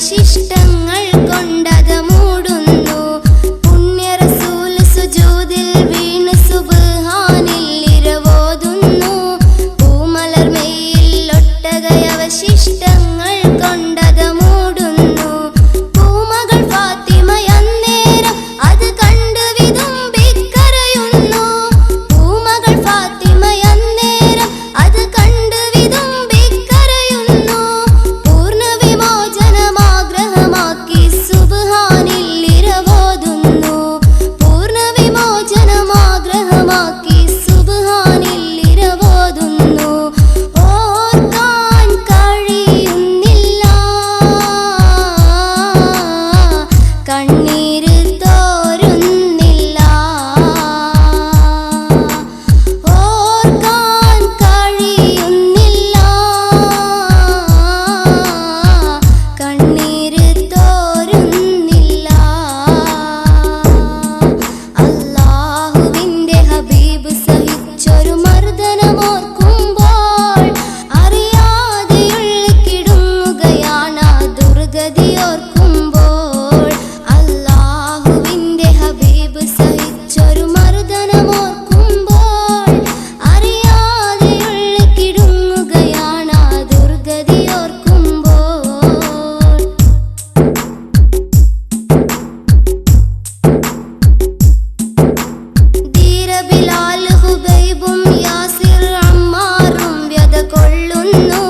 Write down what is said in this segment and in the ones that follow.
അവശിഷ്ടങ്ങൾ കൊണ്ടത് മൂടുന്നു. പുണ്യ റസൂൽ സുജൂദിൽ വീണ് സുബ്ഹാനിൽ ഇരവോതുന്നു. പൂമലർമയിൽ ഒട്ടകയവശിഷ്ടങ്ങൾ കൊണ്ടത് മൂടുന്നു. പൂമകൾ ഫാത്തിമയന്നേരം അത് കണ്ട് വിതുമ്പിക്കരയുന്നു. പൂമകൾ ഫാത്തിമയന്നേരം അത് കണ്ട് വിതുമ്പിക്കരയുന്നു. പൂർണ്ണ വിമോചനമാഗ്രഹമാക്കി സുബ്ഹാനിൽ ഇരവോതുന്നു. പൂർണ്ണ വിമോചനമാഗ്രഹമാക്കി സുബ്ഹാനിൽ ഇരവോതുന്നു. ഓർക്കാൻ കഴിയുന്നില്ല, കണ്ണീര് തോരുന്നില്ല. ഓർക്കാൻ കഴിയുന്നില്ല, കണ്ണീര് തോരുന്നില്ല. അല്ലാഹുവിന്റെ ഹബീബ് സഹിച്ചൊരു മർദ്ദനമോർക്കുമ്പോൾ അറിയാതെ ഉള്ളിക്കിടുങ്ങുകയാണ് ആ ദുർഗതിയോർക്കുമ്പോൾ. അല്ലാഹുവിന്റെ ഹബീബ് സഹിച്ചൊരു മർദ്ദനമോർക്കുമ്പോൾ അറിയാതെ ഉള്ളിക്കിടുങ്ങുകയാണ് ആ ദുർഗതിയോർക്കുമ്പോൾ. ധീര ബിലാൽ ഹുബൈബും യാസിർ അമ്മാറും വ്യത കൊള്ളുന്നു.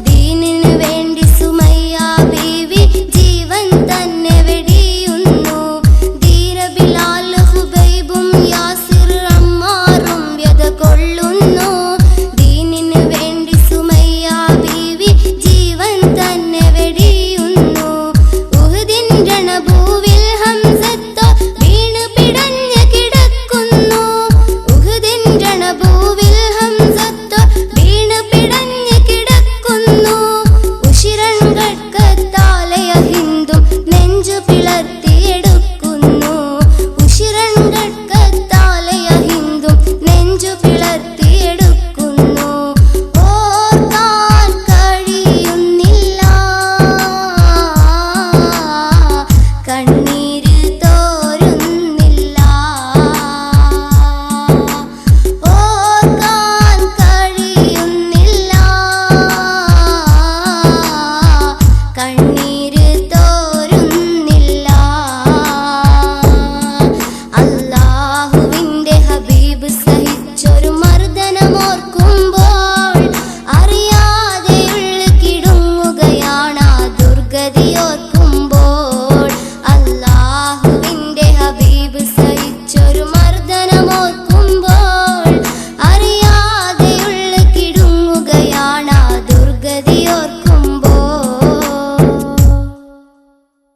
ദീനിനു വേണ്ടി സുമയ്യ ബീവി ജീവൻ തന്നെ വെടിയുന്നു. ധീര ബിലാൽ ഹുബൈബും യാസിർ അമ്മാറും വ്യത കൊള്ളുന്നു. ദീനിനു വേണ്ടി സുമയ്യ ബീവി ജീവൻ തന്നെ വെടിയുന്നു. ഉഹുദിൻ രണഭൂവിൽ ഹംസത്തോ വീണ് പിടഞ്ഞ് കിടക്കുന്നു. ഉഹുദിൻ രണഭൂവിൽ ഹംസത്തോ വീണ് പിടഞ്ഞ് കിടക്കുന്നു. ഉശിരൺകൾക്കത്താലയ ഹിന്ദു നെഞ്ചു പിളർത്തി